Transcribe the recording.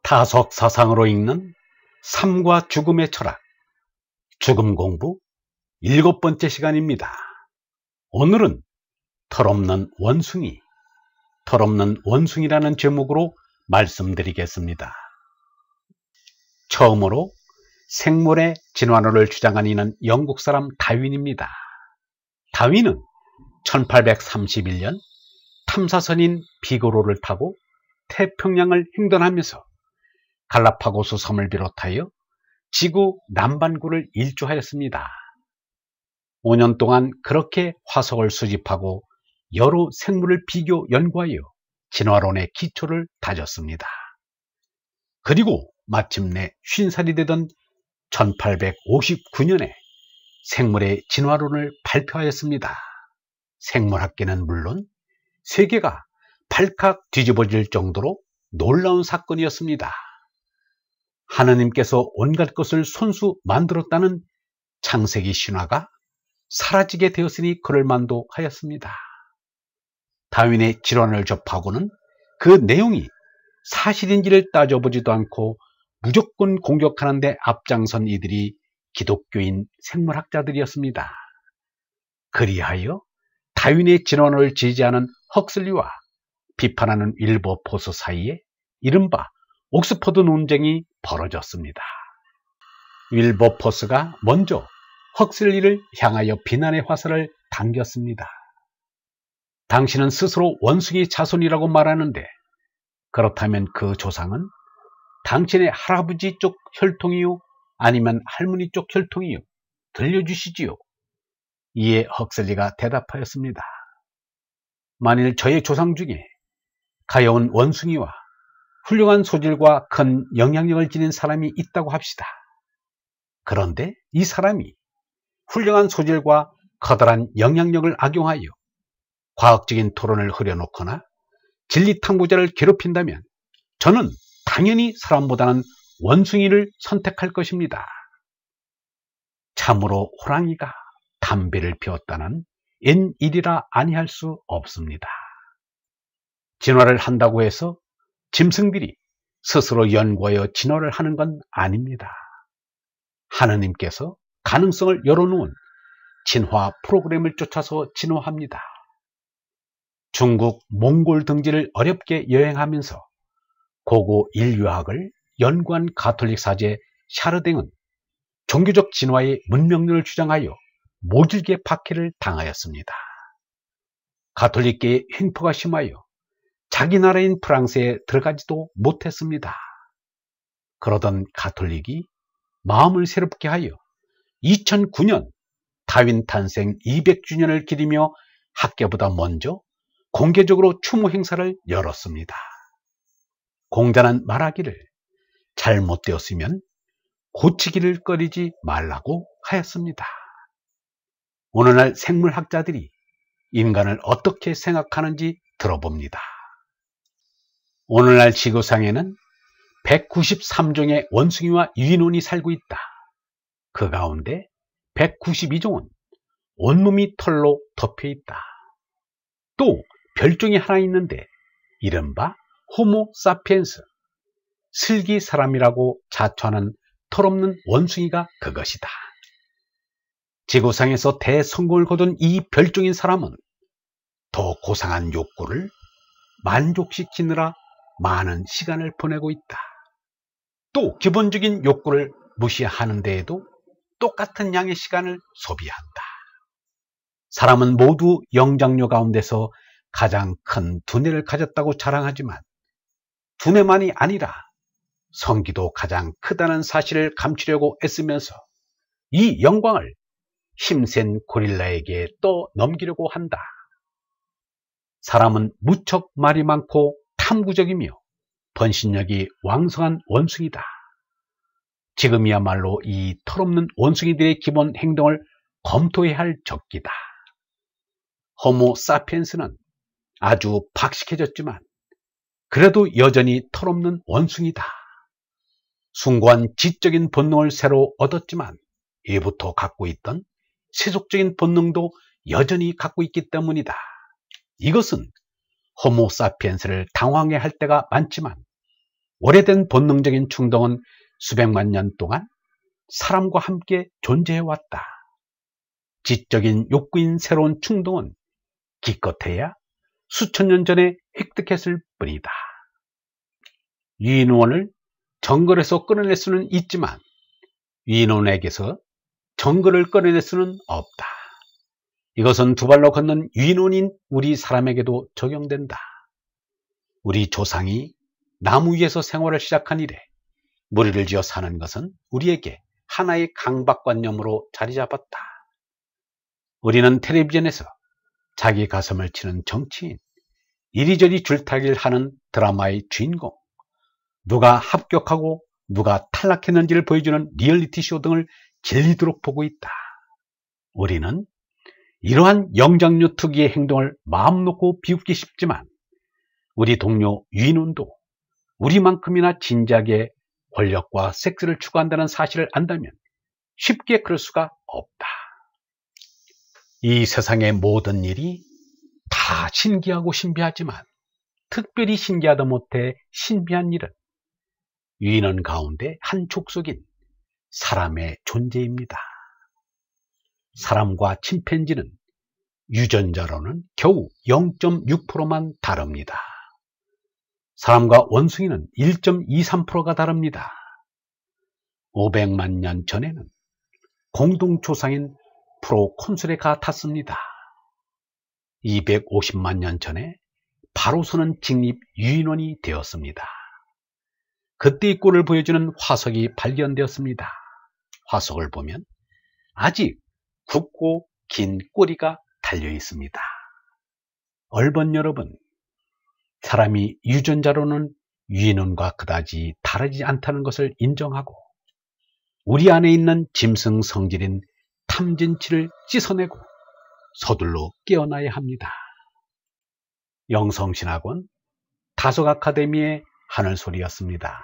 타석 사상으로 읽는 삶과 죽음의 철학, 죽음 공부 7번째 시간입니다. 오늘은 털없는 원숭이, 털없는 원숭이라는 제목으로 말씀드리겠습니다. 처음으로 생물의 진화론을 주장한 이는 영국 사람 다윈입니다. 다윈은 1831년 탐사선인 비그로를 타고 태평양을 횡단하면서 갈라파고스 섬을 비롯하여 지구 남반구를 일주하였습니다. 5년 동안 그렇게 화석을 수집하고 여러 생물을 비교 연구하여 진화론의 기초를 다졌습니다. 그리고 마침내 50살이 되던 1859년에 생물의 진화론을 발표하였습니다. 생물학계는 물론 세계가 발칵 뒤집어질 정도로 놀라운 사건이었습니다. 하느님께서 온갖 것을 손수 만들었다는 창세기 신화가 사라지게 되었으니 그럴만도 하였습니다. 다윈의 진화론을 접하고는 그 내용이 사실인지를 따져보지도 않고 무조건 공격하는 데 앞장선 이들이 기독교인 생물학자들이었습니다. 그리하여 다윈의 진화론을 지지하는 헉슬리와 비판하는 윌버포스 사이에 이른바 옥스퍼드 논쟁이 벌어졌습니다. 윌버포스가 먼저 헉슬리를 향하여 비난의 화살을 당겼습니다. 당신은 스스로 원숭이 자손이라고 말하는데 그렇다면 그 조상은 당신의 할아버지 쪽 혈통이요? 아니면 할머니 쪽 혈통이요? 들려주시지요. 이에 헉슬리가 대답하였습니다. 만일 저의 조상 중에 가여운 원숭이와 훌륭한 소질과 큰 영향력을 지닌 사람이 있다고 합시다. 그런데 이 사람이 훌륭한 소질과 커다란 영향력을 악용하여 과학적인 토론을 흐려놓거나 진리탐구자를 괴롭힌다면 저는 당연히 사람보다는 원숭이를 선택할 것입니다. 참으로 호랑이가 담배를 피웠다는 일이라 아니할 수 없습니다. 진화를 한다고 해서 짐승들이 스스로 연구하여 진화를 하는 건 아닙니다. 하느님께서 가능성을 열어놓은 진화 프로그램을 쫓아서 진화합니다. 중국 몽골 등지를 어렵게 여행하면서 고고 인류학을 연구한 가톨릭 사제 샤르댕은 종교적 진화의 문명론을 주장하여 모질게 박해를 당하였습니다. 가톨릭계의 횡포가 심하여 자기 나라인 프랑스에 들어가지도 못했습니다. 그러던 가톨릭이 마음을 새롭게 하여 2009년 다윈 탄생 200주년을 기리며 학계보다 먼저 공개적으로 추모 행사를 열었습니다. 공자는 말하기를 잘못되었으면 고치기를 꺼리지 말라고 하였습니다. 오늘날 생물학자들이 인간을 어떻게 생각하는지 들어봅니다. 오늘날 지구상에는 193종의 원숭이와 유인원이 살고 있다. 그 가운데 192종은 온몸이 털로 덮여 있다. 또 별종이 하나 있는데 이른바 호모 사피엔스, 슬기 사람이라고 자처하는 털없는 원숭이가 그것이다. 지구상에서 대성공을 거둔 이 별종인 사람은 더 고상한 욕구를 만족시키느라 많은 시간을 보내고 있다. 또 기본적인 욕구를 무시하는 데에도 똑같은 양의 시간을 소비한다. 사람은 모두 영장류 가운데서 가장 큰 두뇌를 가졌다고 자랑하지만 두뇌만이 아니라 성기도 가장 크다는 사실을 감추려고 애쓰면서 이 영광을 힘센 고릴라에게 떠넘기려고 한다. 사람은 무척 말이 많고 탐구적이며 번신력이 왕성한 원숭이다. 지금이야말로 이 털없는 원숭이들의 기본 행동을 검토해야 할 적기다. 호모 사피엔스는 아주 박식해졌지만 그래도 여전히 털없는 원숭이다. 숭고한 지적인 본능을 새로 얻었지만 예부터 갖고 있던 세속적인 본능도 여전히 갖고 있기 때문이다. 이것은 호모 사피엔스를 당황해 할 때가 많지만 오래된 본능적인 충동은 수백만 년 동안 사람과 함께 존재해왔다. 지적인 욕구인 새로운 충동은 기껏해야 수천 년 전에 획득했을 뿐이다. 유인원을 정글에서 끌어낼 수는 있지만 유인원에게서 정글을 끌어낼 수는 없다. 이것은 두 발로 걷는 유인원인 우리 사람에게도 적용된다. 우리 조상이 나무 위에서 생활을 시작한 이래 무리를 지어 사는 것은 우리에게 하나의 강박관념으로 자리 잡았다. 우리는 텔레비전에서 자기 가슴을 치는 정치인, 이리저리 줄타기를 하는 드라마의 주인공, 누가 합격하고 누가 탈락했는지를 보여주는 리얼리티 쇼 등을 질리도록 보고 있다. 우리는 이러한 영장류 특유의 행동을 마음 놓고 비웃기 쉽지만 우리 동료 유인원도 우리만큼이나 진지하게 권력과 섹스를 추구한다는 사실을 안다면 쉽게 그럴 수가 없다. 이 세상의 모든 일이 다 신기하고 신비하지만 특별히 신기하다 못해 신비한 일은 유인원 가운데 한 족속인 사람의 존재입니다. 사람과 침팬지는 유전자로는 겨우 0.6%만 다릅니다. 사람과 원숭이는 1.23%가 다릅니다. 500만 년 전에는 공동조상인 프로콘술에 같았습니다. 250만 년 전에 바로서는 직립 유인원이 되었습니다. 그때의 꼴을 보여주는 화석이 발견되었습니다. 화석을 보면 아직 굵고 긴 꼬리가 달려 있습니다. 얼번 여러분, 사람이 유전자로는 유인원과 그다지 다르지 않다는 것을 인정하고 우리 안에 있는 짐승 성질인 탐진치를 씻어내고 서둘러 깨어나야 합니다. 영성신학원 다속 아카데미의 하늘소리였습니다.